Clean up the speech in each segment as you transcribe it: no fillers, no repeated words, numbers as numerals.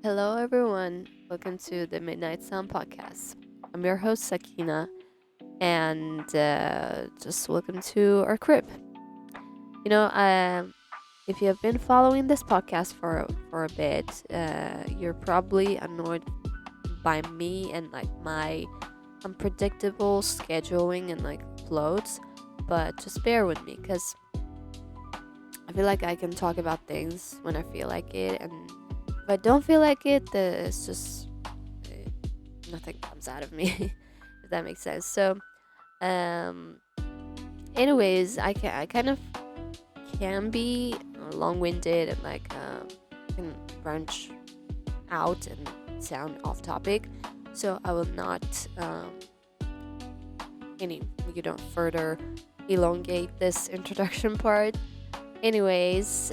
Hello, everyone. Welcome to the Midnight Sound Podcast. I'm your host, Sakina, and just welcome to our crib. You know, if you have been following this podcast for a bit, you're probably annoyed by me and like my unpredictable scheduling and like uploads, but just bear with me because I feel like I can talk about things when I feel like it, and if I don't feel like it, it's just uh, nothing comes out of me, if that makes sense. So, um, anyways, I kind of can be long-winded and like can branch out and sound off topic. So I will not any you don't further elongate this introduction part. Anyways,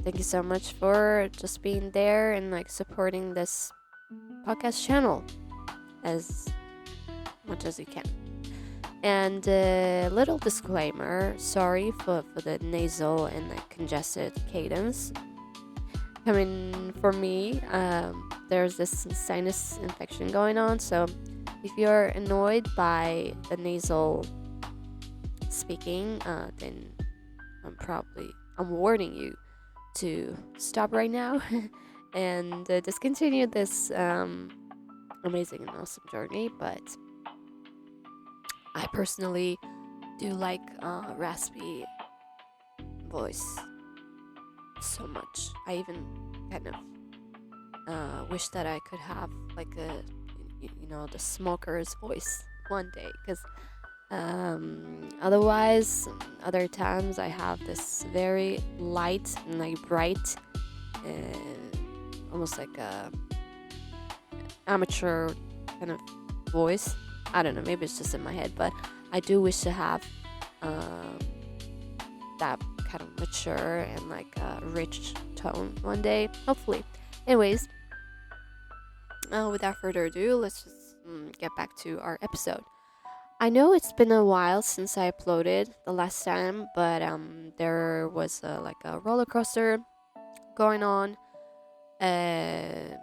thank you so much for just being there and like supporting this podcast channel as much as you can. And a little disclaimer, sorry for the nasal and like congested cadence. For me, there's this sinus infection going on, so if you're annoyed by the nasal speaking, then I'm warning you to stop right now and discontinue this amazing and awesome journey. But I personally do like raspy voice so much. I even kind of wish that I could have like the smoker's voice one day, because otherwise, other times I have this very light and like bright, almost like a amateur kind of voice. I don't know, maybe it's just in my head, but I do wish to have that kind of mature and like rich tone one day, hopefully. Anyways, without further ado, let's just get back to our episode. I know it's been a while since I uploaded the last time, but there was like a roller coaster going on, and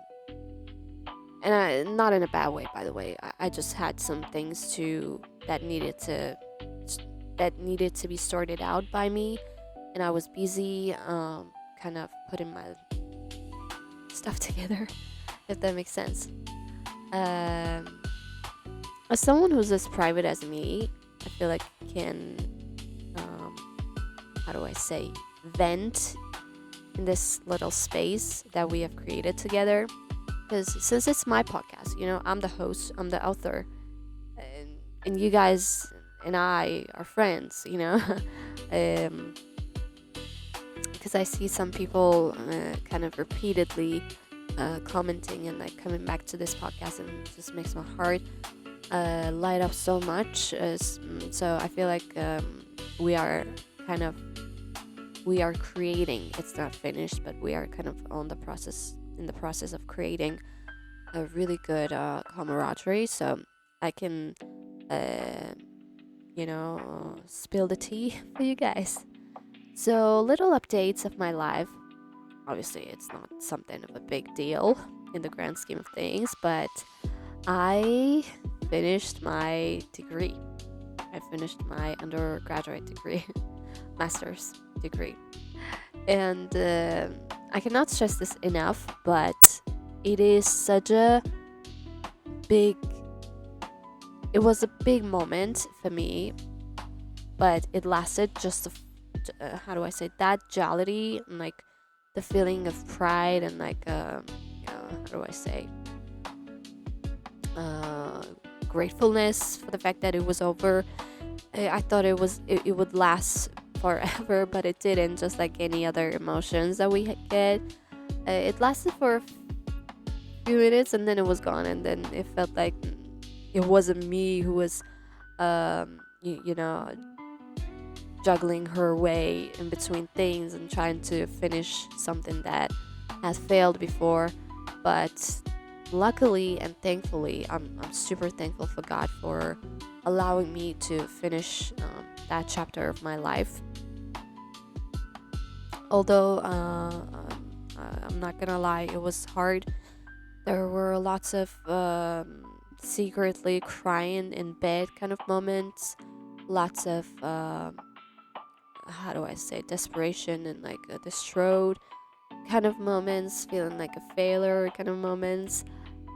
not in a bad way, by the way. I just had some things that needed to be sorted out by me, and I was busy, kind of putting my stuff together, if that makes sense. As someone who's as private as me, I feel like can, how do I say, vent in this little space that we have created together. Because since it's my podcast, I'm the host, I'm the author, and you guys and I are friends, because I see some people kind of repeatedly commenting and like coming back to this podcast, and it just makes my heart light up so much. So I feel like we are creating. It's not finished, but we are kind of in the process of creating a really good camaraderie. So I can, spill the tea for you guys. So little updates of my life. Obviously, it's not something of a big deal in the grand scheme of things, but I finished my degree. I finished my undergraduate degree, master's degree. And I cannot stress this enough, but it is such a big, it was a big moment for me, but it lasted just, how do I say, that jollity and like the feeling of pride and like, how do I say, gratefulness for the fact that it was over. I thought it would last forever, but it didn't. Just like any other emotions that we get, it lasted for a few minutes and then it was gone, and then it felt like it wasn't me who was, you know, juggling her way in between things and trying to finish something that has failed before. But luckily and thankfully, I'm super thankful for God for allowing me to finish that chapter of my life. Although I'm not gonna lie, it was hard. There were lots of secretly crying in bed kind of moments, lots of how do I say, desperation and like distraught kind of moments, feeling like a failure kind of moments.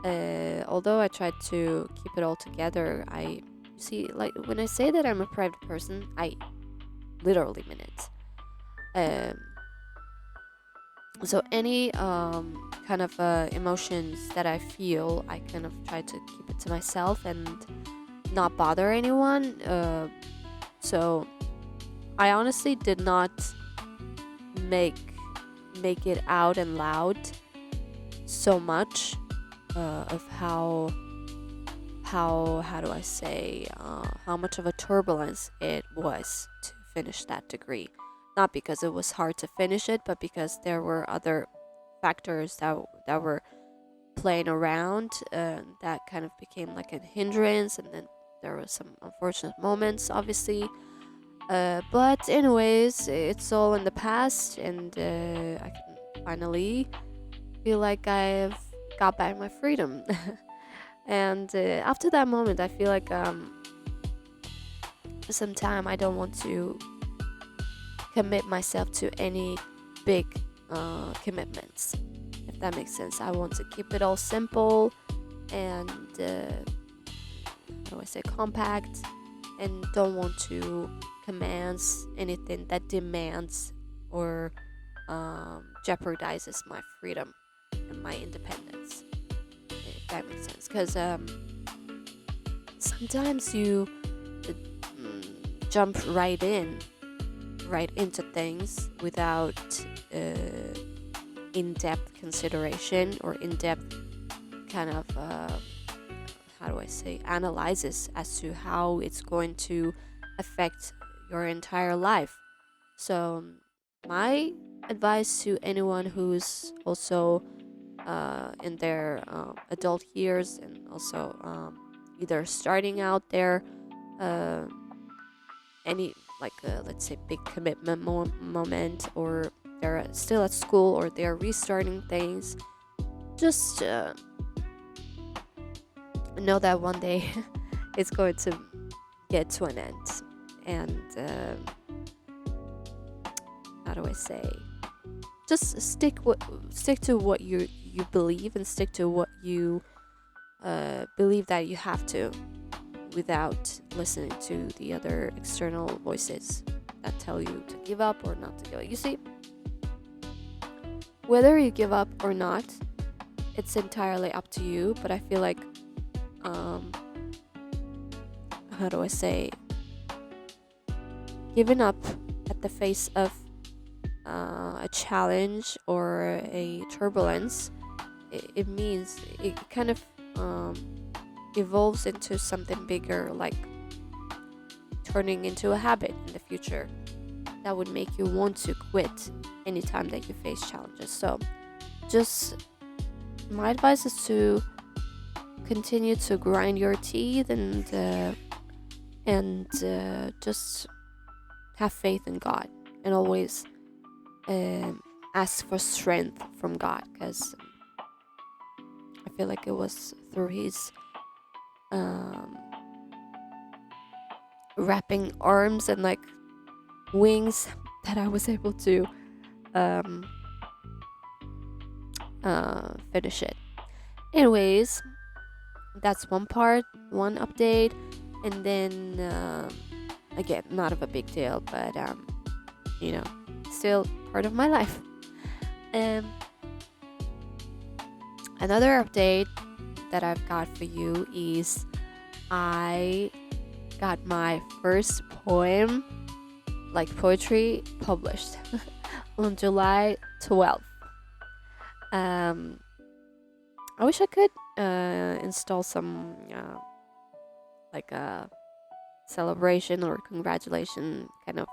Although I tried to keep it all together, I see, like, when I say that I'm a private person, I literally mean it. Um, so any kind of emotions that I feel, I kind of try to keep it to myself and not bother anyone. So I honestly did not make make it out and loud so much of how do I say, how much of a turbulence it was to finish that degree. Not because it was hard to finish it, but because there were other factors that were playing around, that kind of became like a hindrance, and then there were some unfortunate moments, obviously. But anyways, it's all in the past, and I can finally feel like I've got back my freedom. And after that moment, I feel like sometime I don't want to commit myself to any big commitments, if that makes sense. I want to keep it all simple and how do I say, compact, and don't want to command anything that demands or jeopardizes my freedom and my independence, if that makes sense. Because sometimes you jump right into things without in-depth consideration or in-depth kind of how do I say, analysis as to how it's going to affect your entire life. So my advice to anyone who's also in their adult years, and also either starting out their uh, any, like let's say, big commitment moment, or they're still at school, or they're restarting things, just know that one day it's going to get to an end. And how do I say, just stick to what you believe, and stick to what you believe that you have to, without listening to the other external voices that tell you to give up or not to give up. You see, whether you give up or not, it's entirely up to you. But I feel like how do I say, giving up at the face of a challenge or a turbulence, it means it kind of evolves into something bigger, like turning into a habit in the future that would make you want to quit anytime that you face challenges. So just, my advice is to continue to grind your teeth and just have faith in God, and always ask for strength from God, because I feel like it was through His wrapping arms and like wings that I was able to finish it. Anyways, that's one update, and then again, not of a big deal, but still part of my life. Another update that I've got for you is I got my first poem, like poetry, published on July 12th. I wish I could install some like a celebration or congratulation kind of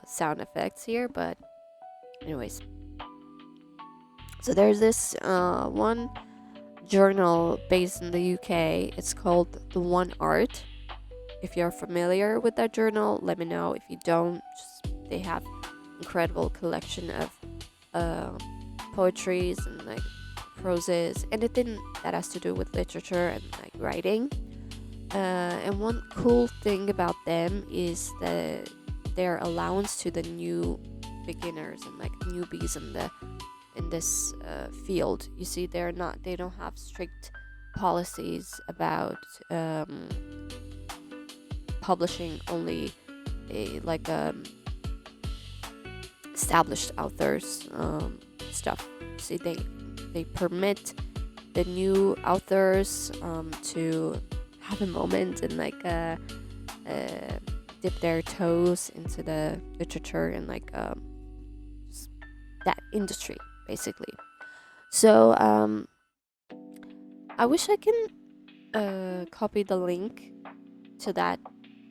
sound effects here, but anyways, so there's this one journal based in the UK. It's called The One Art. If you're familiar with that journal, let me know. If you don't, they have incredible collection of uh, poetries and like proses, anything that has to do with literature and like writing. And one cool thing about them is their allowance to the new beginners and like newbies in this field. You see, they don't have strict policies about publishing only like established authors stuff. See, they permit the new authors to have a moment and like dip their toes into the literature and like that industry basically. So I wish I can copy the link to that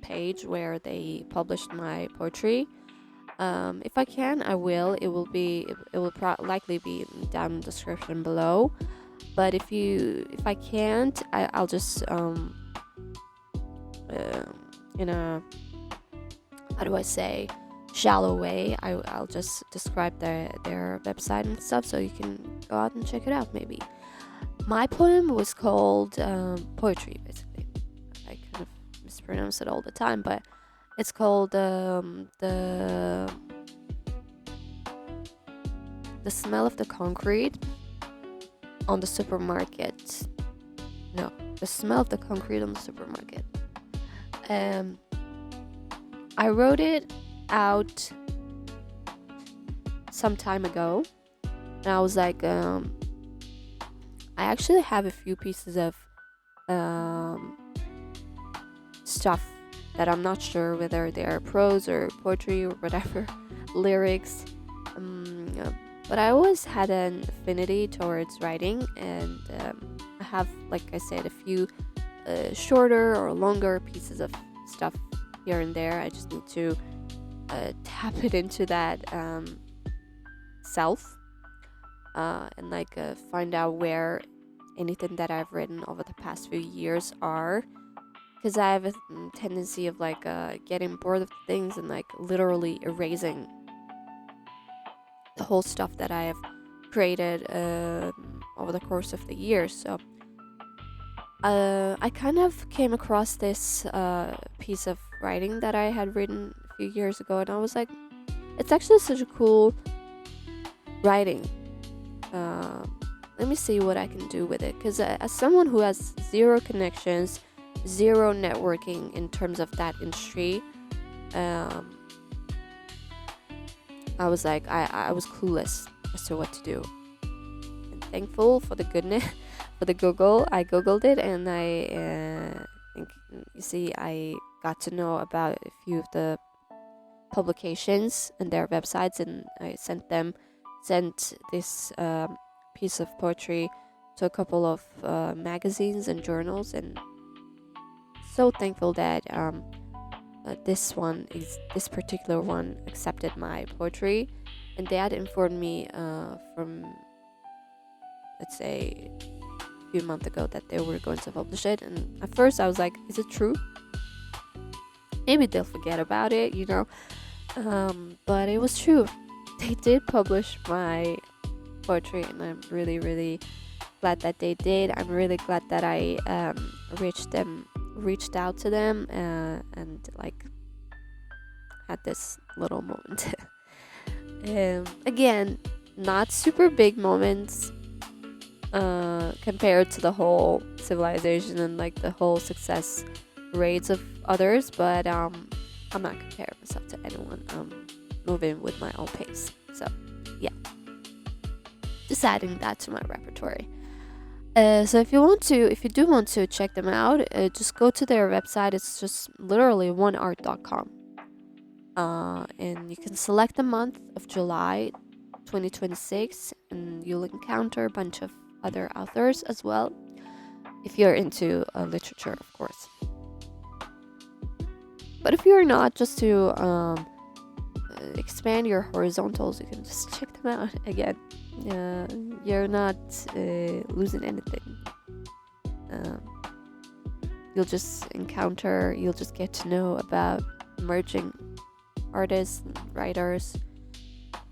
page where they published my poetry. If I can, I will. It will likely be down in the description below. But if I can't, I'll just in a, how do I say, shallow way, I'll just describe their website and stuff, so you can go out and check it out. Maybe my poem was called poetry. Basically, I kind of mispronounce it all the time, but it's called the smell of the concrete on the supermarket. No, the smell of the concrete on the supermarket. I wrote it out some time ago, and I was like, I actually have a few pieces of stuff that I'm not sure whether they're prose or poetry or whatever, lyrics. But I always had an affinity towards writing, and I have, like I said, a few shorter or longer pieces of stuff here and there. I just need to tap it into that self and like find out where anything that I've written over the past few years are, because I have a tendency of like getting bored of things and like literally erasing the whole stuff that I have created over the course of the years. So I kind of came across this piece of writing that I had written a few years ago, and I was like, it's actually such a cool writing. Let me see what I can do with it, because as someone who has zero connections, zero networking in terms of that industry, I was like, I was clueless as to what to do. And thankful for the goodness, for the Google. I Googled it, and I think, you see, I got to know about a few of the publications and their websites, and I sent this piece of poetry to a couple of magazines and journals, and so thankful that this particular one accepted my poetry, and they had informed me from, let's say, a few months ago that they were going to publish it. And at first I was like, is it true? Maybe they'll forget about it, you know. But it was true. They did publish my poetry, and I'm really, really glad that they did. I'm really glad that I reached out to them and like had this little moment. Again, not super big moments compared to the whole civilization and like the whole success rates of others, but I'm not comparing myself to anyone. I'm moving with my own pace. So yeah, just adding that to my repertoire. So if you do want to check them out, just go to their website. It's just literally oneart.com. And you can select the month of July 2026, and you'll encounter a bunch of other authors as well, if you're into literature, of course. But if you're not, just to expand your horizontals, you can just check them out again. You're not losing anything. You'll just get to know about emerging artists and writers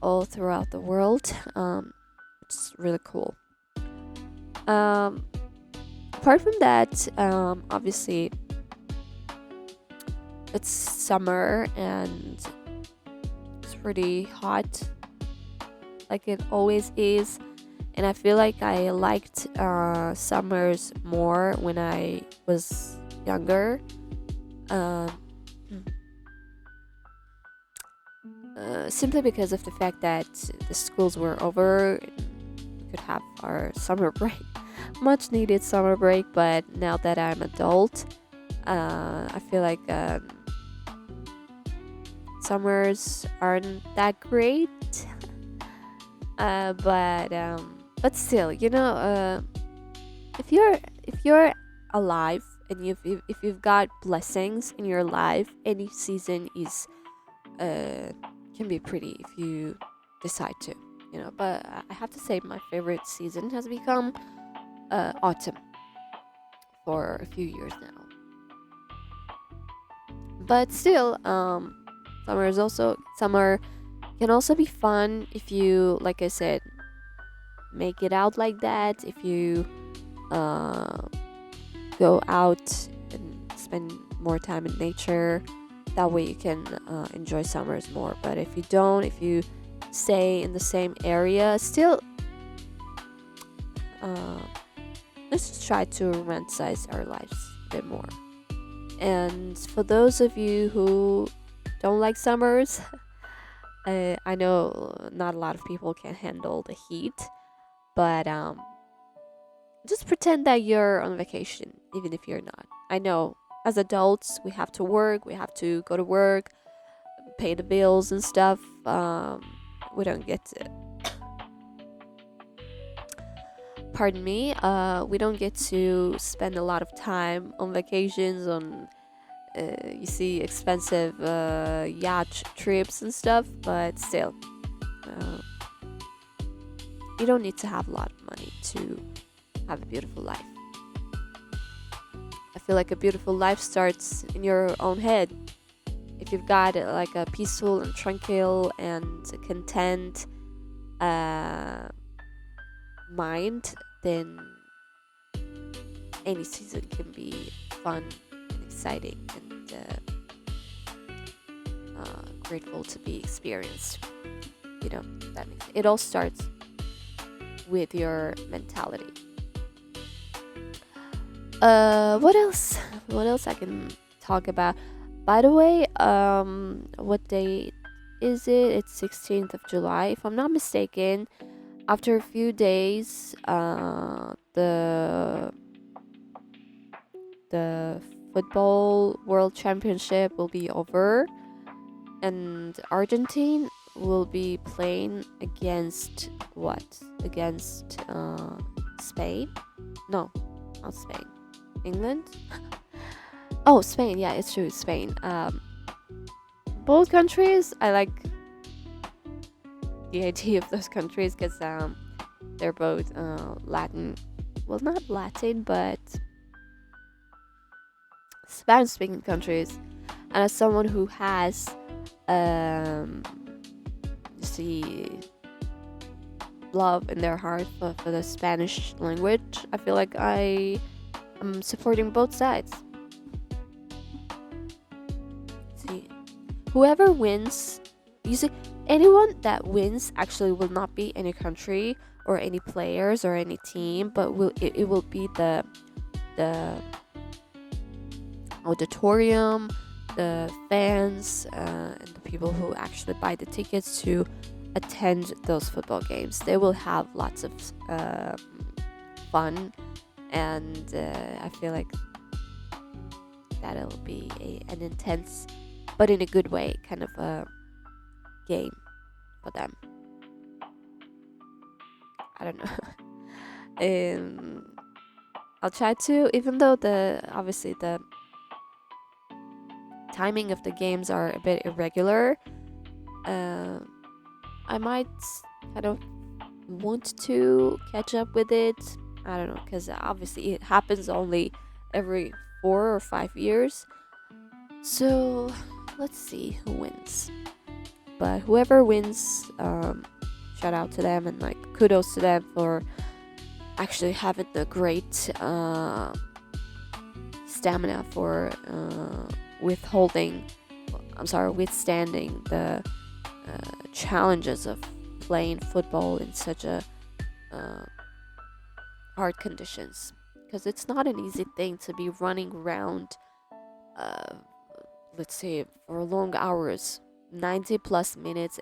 all throughout the world. It's really cool. Um, Apart from that, obviously it's summer and it's pretty hot, like it always is. And I feel like I liked summers more when I was younger. Um, Simply because of the fact that the schools were over, we could have our summer break, much needed summer break. But now that I'm adult, I feel like summers aren't that great. But still, if you're alive and if you've got blessings in your life, any season is can be pretty if you decide to, But I have to say, my favorite season has become autumn for a few years now. But still, summer can also be fun if you, like I said, make it out like that. If you uh, go out and spend more time in nature, that way you can enjoy summers more. But if you don't, if you stay in the same area, still, uh, let's just try to romanticize our lives a bit more. And for those of you who don't like summers, I know not a lot of people can handle the heat, but just pretend that you're on vacation, even if you're not. I know as adults, we have to work, we have to go to work, pay the bills and stuff. We don't get to, pardon me, we don't get to spend a lot of time on vacations, on you see expensive yacht trips and stuff, but still, uh, you don't need to have a lot of money to have a beautiful life. I feel like a beautiful life starts in your own head. If you've got like a peaceful and tranquil and content mind, then any season can be fun and exciting and grateful to be experienced. That makes it all starts with your mentality. What else? What else I can talk about? By the way, what day is it? It's 16th of July, if I'm not mistaken. After a few days, the football world championship will be over, and Argentina will be playing against what? Against Spain? No, not Spain. England? Oh, Spain. Yeah, it's true. Spain. Both countries, I like the idea of those countries because they're both Latin. Well, not Latin, but Spanish-speaking countries. And as someone who has, see, love in their heart for the Spanish language, I feel like I am supporting both sides. See, whoever wins, you see, anyone that wins actually will not be any country or any players or any team, but it will be the auditorium, the fans, and the people who actually buy the tickets to attend those football games. They will have lots of fun, and I feel like that'll be an intense, but in a good way, kind of a game for them. I don't know. I'll try to, even though obviously the timing of the games are a bit irregular, I might kind of want to catch up with it. I don't know, because obviously it happens only every 4 or 5 years. So let's see who wins. but whoever wins, shout out to them, and like kudos to them for actually having the great stamina for withholding I'm sorry withstanding the challenges of playing football in such a uh, hard conditions, because it's not an easy thing to be running around, uh, let's say, for long hours, 90 plus minutes